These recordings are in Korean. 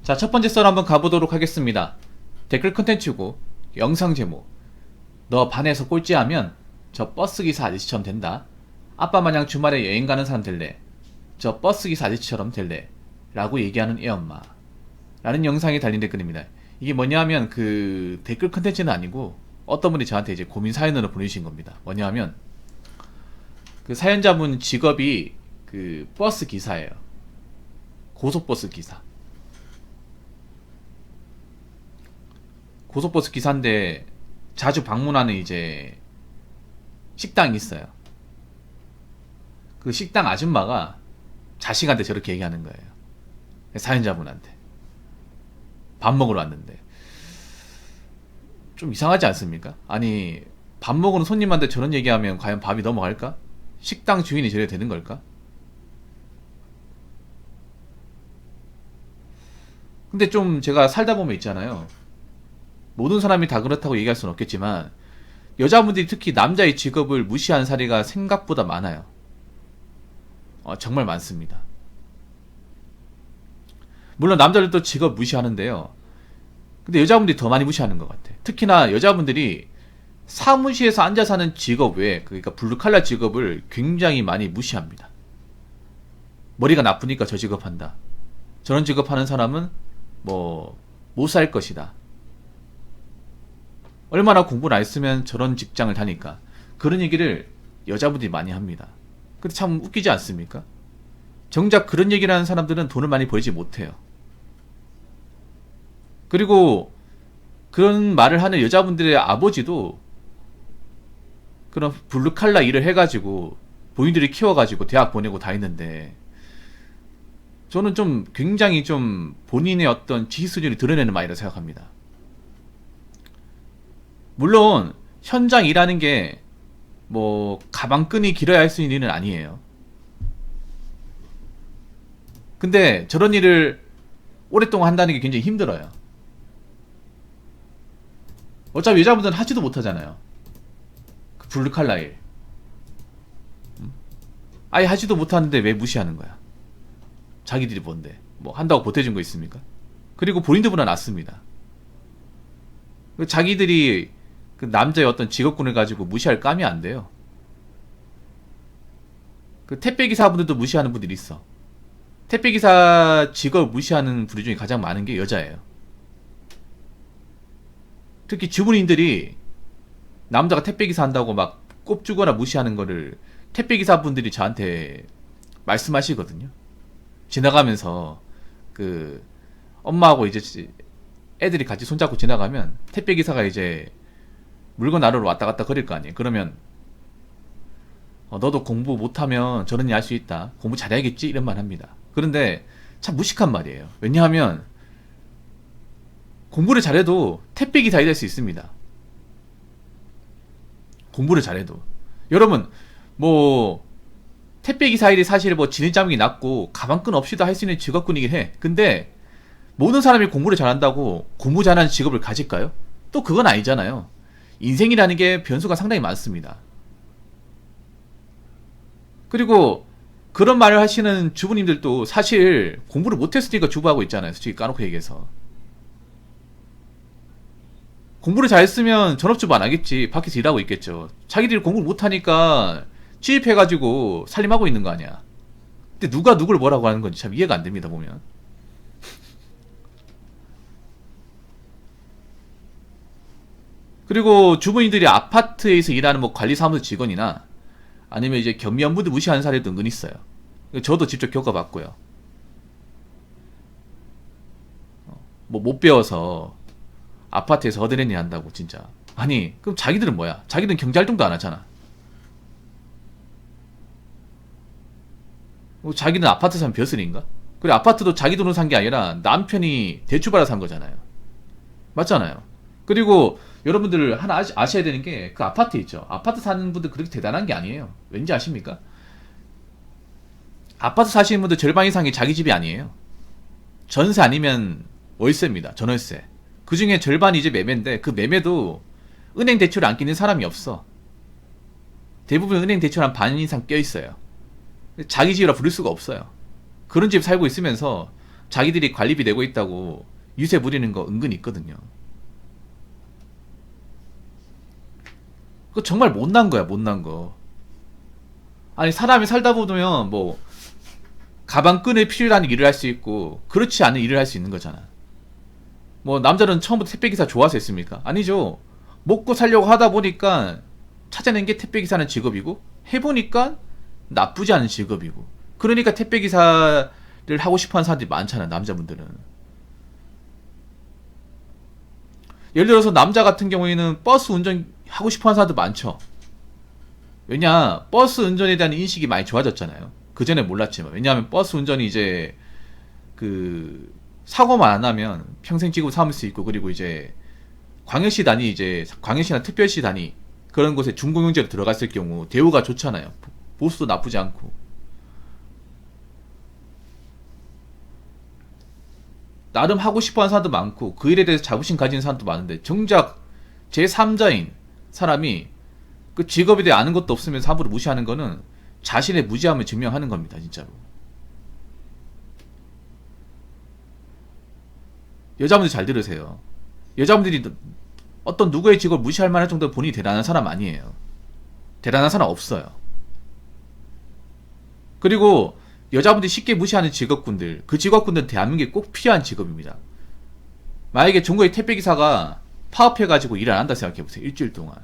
자, 첫 번째 썰 한번 가보도록 하겠습니다. 댓글 컨텐츠고 영상 제목: 너 반에서 꼴찌하면 저 버스기사 아저씨처럼 된다. 아빠 마냥 주말에 여행 가는 사람 될래. 저 버스기사 아저씨처럼 될래. 라고 얘기하는 애엄마 라는 영상이 달린 댓글입니다. 이게 뭐냐면 그 댓글 컨텐츠는 아니고 어떤 분이 저한테 이제 고민 사연으로 보내주신 겁니다. 뭐냐면 그 사연자분 직업이 그 버스 기사예요. 고속버스 기사. 고속버스 기사인데 자주 방문하는 이제 식당이 있어요. 그 식당 아줌마가 자식한테 저렇게 얘기하는 거예요. 사연자분한테. 밥 먹으러 왔는데. 좀 이상하지 않습니까? 아니, 밥 먹으러 손님한테 저런 얘기하면 과연 밥이 넘어갈까? 식당 주인이 저래야 되는 걸까? 근데 좀 제가 살다 보면 있잖아요. 모든 사람이 다 그렇다고 얘기할 수는 없겠지만 여자분들이 특히 남자의 직업을 무시하는 사례가 생각보다 많아요. 정말 많습니다. 물론 남자들도 직업 무시하는데요. 근데 여자분들이 더 많이 무시하는 것 같아. 특히나 여자분들이 사무실에서 앉아서 하는 직업 외에, 그러니까 블루칼라 직업을 굉장히 많이 무시합니다. 머리가 나쁘니까 저 직업한다. 저런 직업하는 사람은 뭐 못 살 것이다. 얼마나 공부를 안 했으면 저런 직장을 다닐까. 그런 얘기를 여자분들이 많이 합니다. 근데 참 웃기지 않습니까? 정작 그런 얘기를 하는 사람들은 돈을 많이 벌지 못해요. 그리고 그런 말을 하는 여자분들의 아버지도 그런 블루칼라 일을 해가지고 본인들이 키워가지고 대학 보내고 다 했는데, 저는 좀 굉장히 좀 본인의 어떤 지식 수준을 드러내는 말이라고 생각합니다. 물론 현장 일하는 게 뭐 가방끈이 길어야 할 수 있는 일은 아니에요. 근데 저런 일을 오랫동안 한다는 게 굉장히 힘들어요. 어차피 여자분들은 하지도 못하잖아요. 그 블루칼라 일. 아예 하지도 못하는데 왜 무시하는 거야? 자기들이 뭔데? 뭐 한다고 보태준 거 있습니까? 그리고 본인들보다 낫습니다. 자기들이 그 남자의 어떤 직업군을 가지고 무시할 감이 안 돼요. 그 택배기사분들도 무시하는 분들이 있어. 택배기사 직업 무시하는 부류 중에 가장 많은 게 여자예요. 특히 주부님들이 남자가 택배기사 한다고 막 꼽주거나 무시하는 거를 택배기사분들이 저한테 말씀하시거든요. 지나가면서 그 엄마하고 이제 애들이 같이 손잡고 지나가면 택배기사가 이제 물건 나르러 왔다 갔다 거릴 거 아니에요. 그러면 너도 공부 못하면 저런 일 할 수 있다. 공부 잘해야겠지? 이런 말 합니다. 그런데 참 무식한 말이에요. 왜냐하면 공부를 잘해도 택배기사가 될 수 있습니다. 공부를 잘해도. 여러분, 뭐 택배기사 일이 사실 뭐 진입장벽이 낮고 가방끈 없이도 할 수 있는 직업군이긴 해. 근데 모든 사람이 공부를 잘한다고 공부 잘하는 직업을 가질까요? 또 그건 아니잖아요. 인생이라는 게 변수가 상당히 많습니다. 그리고 그런 말을 하시는 주부님들도 사실 공부를 못했으니까 주부하고 있잖아요. 솔직히 까놓고 얘기해서. 공부를 잘했으면 전업주부 안 하겠지. 밖에서 일하고 있겠죠. 자기들이 공부를 못하니까 취입해가지고 살림하고 있는 거 아니야. 근데 누가 누구를 뭐라고 하는 건지 참 이해가 안 됩니다, 보면. 그리고 주부님들이 아파트에서 일하는 뭐 관리사무소 직원이나 아니면 이제 경비원분들 무시하는 사례도 은근 있어요. 저도 직접 겪어봤고요. 뭐 못 배워서 아파트에서 허드렛일 한다고 진짜. 아니 그럼 자기들은 뭐야? 자기들은 경제활동도 안 하잖아. 자기는 아파트 사면 벼슬인가? 그리고 아파트도 자기 돈으로 산 게 아니라 남편이 대출받아 산 거잖아요. 맞잖아요. 그리고 여러분들 하나 아셔야 되는 게 그 아파트 있죠. 아파트 사는 분들 그렇게 대단한 게 아니에요. 왠지 아십니까? 아파트 사시는 분들 절반 이상이 자기 집이 아니에요. 전세 아니면 월세입니다. 전월세. 그 중에 절반이 이제 매매인데 그 매매도 은행 대출을 안 끼는 사람이 없어. 대부분 은행 대출 한 반 이상 껴있어요. 자기 집이라 부를 수가 없어요. 그런 집 살고 있으면서 자기들이 관리비 내고 있다고 유세 부리는 거 은근히 있거든요. 그거 정말 못난 거야, 못난 거. 아니, 사람이 살다 보면 뭐 가방끈을 필요로 하는 일을 할 수 있고 그렇지 않은 일을 할 수 있는 거잖아. 뭐 남자는 처음부터 택배기사 좋아서 했습니까? 아니죠. 먹고 살려고 하다 보니까 찾아낸 게 택배기사는 직업이고 해보니까 나쁘지 않은 직업이고, 그러니까 택배기사를 하고 싶어하는 사람들이 많잖아, 남자분들은. 예를 들어서 남자 같은 경우에는 버스 운전 하고 싶어하는 사람들 많죠. 왜냐, 버스 운전에 대한 인식이 많이 좋아졌잖아요. 그 전에 몰랐지만. 왜냐하면 버스 운전이 이제 그 사고만 안 하면 평생 지급 삼을 수 있고, 그리고 이제 광역시 단위, 이제 광역시나 특별시 단위 그런 곳에 준공영제로 들어갔을 경우 대우가 좋잖아요. 보수도 나쁘지 않고. 나름 하고 싶어하는 사람도 많고 그 일에 대해서 자부심 가진 사람도 많은데, 정작 제3자인 사람이 그 직업에 대해 아는 것도 없으면서 함부로 무시하는 거는 자신의 무지함을 증명하는 겁니다, 진짜로. 여자분들 잘 들으세요. 여자분들이 어떤 누구의 직업을 무시할 만할 정도로 본인이 대단한 사람 아니에요. 대단한 사람 없어요. 그리고 여자분들이 쉽게 무시하는 직업군들, 그 직업군들은 대한민국에 꼭 필요한 직업입니다. 만약에 중국의 택배기사가 파업해가지고 일 안 한다 생각해보세요. 일주일 동안.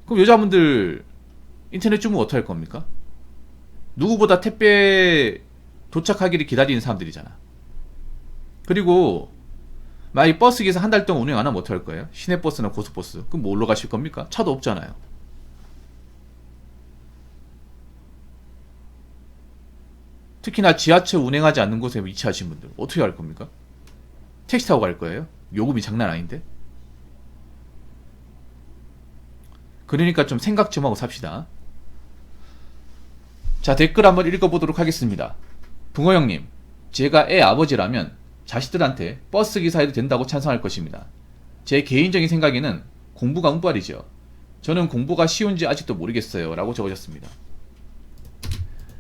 그럼 여자분들 인터넷 주문 어떻게 할 겁니까? 누구보다 택배 도착하기를 기다리는 사람들이잖아. 그리고 만약에 버스기사 한 달 동안 운행 안 하면 어떻게 할 거예요? 시내버스나 고속버스. 그럼 뭘로 가실 겁니까? 차도 없잖아요. 특히나 지하철 운행하지 않는 곳에 위치하신 분들 어떻게 할 겁니까? 택시 타고 갈 거예요? 요금이 장난 아닌데? 그러니까 좀 생각 좀 하고 삽시다. 자, 댓글 한번 읽어보도록 하겠습니다. 붕어 형님, 제가 애 아버지라면 자식들한테 버스기사 해도 된다고 찬성할 것입니다. 제 개인적인 생각에는 공부가 운빨이죠. 저는 공부가 쉬운지 아직도 모르겠어요 라고 적으셨습니다.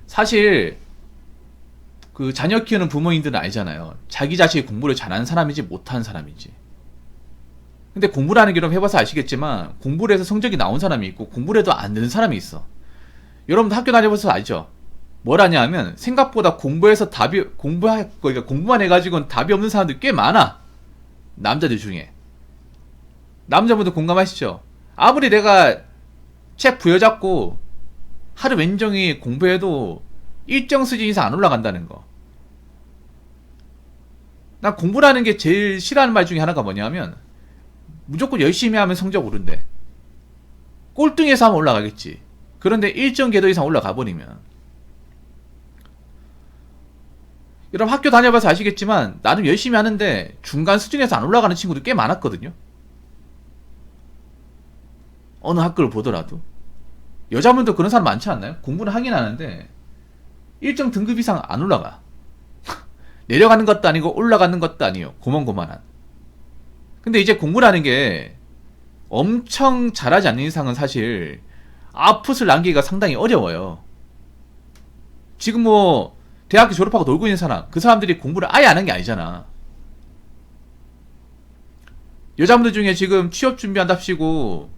사실 그 자녀 키우는 부모님들은 알잖아요. 자기 자식이 공부를 잘하는 사람인지 못하는 사람인지. 근데 공부라는 게 여러분 해봐서 아시겠지만 공부를 해서 성적이 나온 사람이 있고 공부를 해도 안 되는 사람이 있어. 여러분도 학교 다녀봐서 알죠? 뭐라냐 하면 생각보다 공부해서 그러니까 공부만 해가지고는 답이 없는 사람들이 꽤 많아. 남자들 중에. 남자분들 공감하시죠? 아무리 내가 책 부여잡고 하루 왼종일 공부해도 일정 수준 이상 안 올라간다는 거. 난 공부라는 게 제일 싫어하는 말 중에 하나가 뭐냐면 무조건 열심히 하면 성적 오른대. 꼴등에서 하면 올라가겠지. 그런데 일정 궤도 이상 올라가 버리면, 여러분 학교 다녀봐서 아시겠지만 나름 열심히 하는데 중간 수준에서 안 올라가는 친구들 꽤 많았거든요. 어느 학교를 보더라도. 여자분도 그런 사람 많지 않나요? 공부는 하긴 하는데 일정 등급 이상 안 올라가. 내려가는 것도 아니고 올라가는 것도 아니에요. 고만고만한. 근데 이제 공부라는 게 엄청 잘하지 않는 이상은 사실 아웃풋을 남기기가 상당히 어려워요. 지금 뭐 대학교 졸업하고 놀고 있는 사람, 그 사람들이 공부를 아예 안 한 게 아니잖아. 여자분들 중에 지금 취업 준비한답시고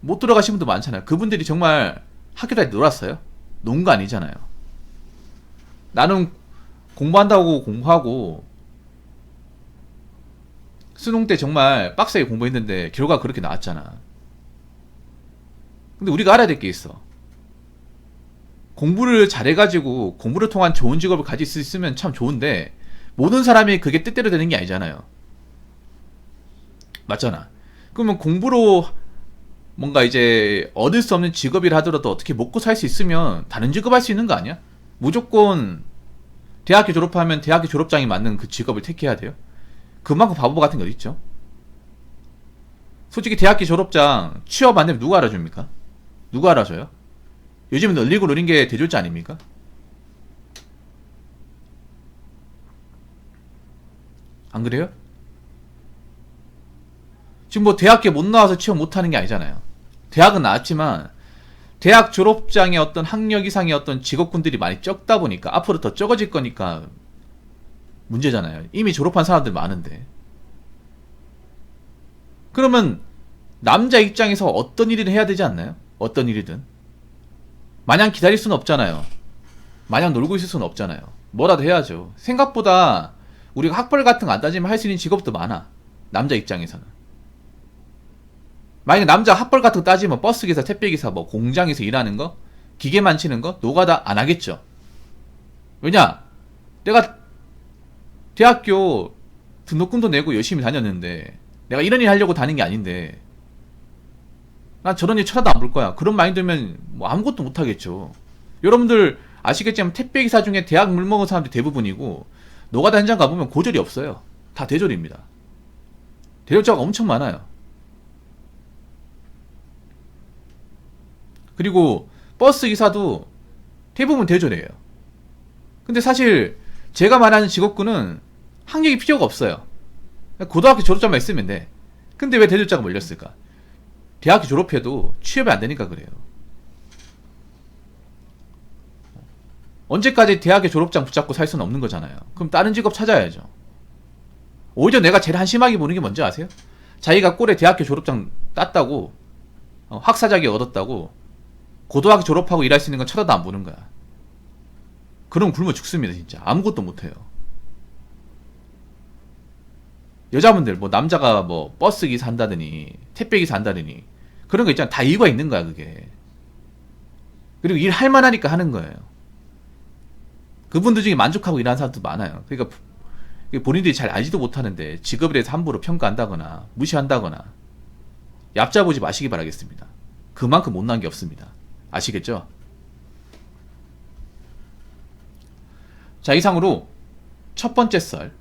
못 들어가신 분도 많잖아요. 그분들이 정말 학교 다닐 때 놀았어요? 논 거 아니잖아요. 나는 공부한다고 공부하고 수능 때 정말 빡세게 공부했는데 결과가 그렇게 나왔잖아. 근데 우리가 알아야 될 게 있어. 공부를 잘해가지고 공부를 통한 좋은 직업을 가질 수 있으면 참 좋은데 모든 사람이 그게 뜻대로 되는 게 아니잖아요. 맞잖아. 그러면 공부로 뭔가 이제 얻을 수 없는 직업이라 하더라도 어떻게 먹고 살 수 있으면 다른 직업 할 수 있는 거 아니야? 무조건 대학교 졸업하면 대학교 졸업장이 맞는 그 직업을 택해야 돼요? 그만큼 바보 같은 게 어딨죠? 솔직히 대학교 졸업장 취업 안 되면 누가 알아줍니까? 누가 알아줘요? 요즘은 널리고 노린 게 대졸자 아닙니까? 안 그래요? 지금 뭐 대학교 못 나와서 취업 못하는 게 아니잖아요. 대학은 나왔지만 대학 졸업장의 어떤 학력 이상의 어떤 직업군들이 많이 적다 보니까 앞으로 더 적어질 거니까 문제잖아요. 이미 졸업한 사람들 많은데. 그러면 남자 입장에서 어떤 일이든 해야 되지 않나요? 어떤 일이든. 마냥 기다릴 수는 없잖아요. 마냥 놀고 있을 수는 없잖아요. 뭐라도 해야죠. 생각보다 우리가 학벌 같은 거 안 따지면 할 수 있는 직업도 많아. 남자 입장에서는. 만약에 남자 학벌 같은 거 따지면 버스기사, 택배기사, 뭐 공장에서 일하는 거, 기계 만지는 거, 노가다 안 하겠죠. 왜냐? 내가 대학교 등록금도 내고 열심히 다녔는데 내가 이런 일 하려고 다닌 게 아닌데 난 저런 일 쳐다도 안 볼 거야. 그런 마인드면 뭐 아무것도 못 하겠죠. 여러분들 아시겠지만 택배기사 중에 대학 물 먹은 사람들이 대부분이고 노가다 현장 가보면 고졸이 없어요. 다 대졸입니다. 대졸자가 엄청 많아요. 그리고 버스 기사도 대부분 대졸이에요. 근데 사실 제가 말하는 직업군은 학력이 필요가 없어요. 고등학교 졸업장만 있으면 돼. 근데 왜 대졸자가 몰렸을까? 대학교 졸업해도 취업이 안 되니까 그래요. 언제까지 대학교 졸업장 붙잡고 살 수는 없는 거잖아요. 그럼 다른 직업 찾아야죠. 오히려 내가 제일 한심하게 보는 게 뭔지 아세요? 자기가 꼴에 대학교 졸업장 땄다고 학사 자격 얻었다고 고등학교 졸업하고 일할 수 있는 건 쳐다도 안 보는 거야. 그럼 굶어 죽습니다. 진짜 아무것도 못해요. 여자분들 뭐 남자가 뭐 버스 기사 한다더니 택배 기사 한다더니 그런 거 있잖아. 다 이유가 있는 거야 그게. 그리고 일할 만하니까 하는 거예요. 그분들 중에 만족하고 일하는 사람도 많아요. 그러니까 본인들이 잘 알지도 못하는데 직업에 대해서 함부로 평가한다거나 무시한다거나 얕잡보지 마시기 바라겠습니다. 그만큼 못난 게 없습니다. 아시겠죠? 자, 이상으로 첫 번째 썰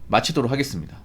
마치도록 하겠습니다.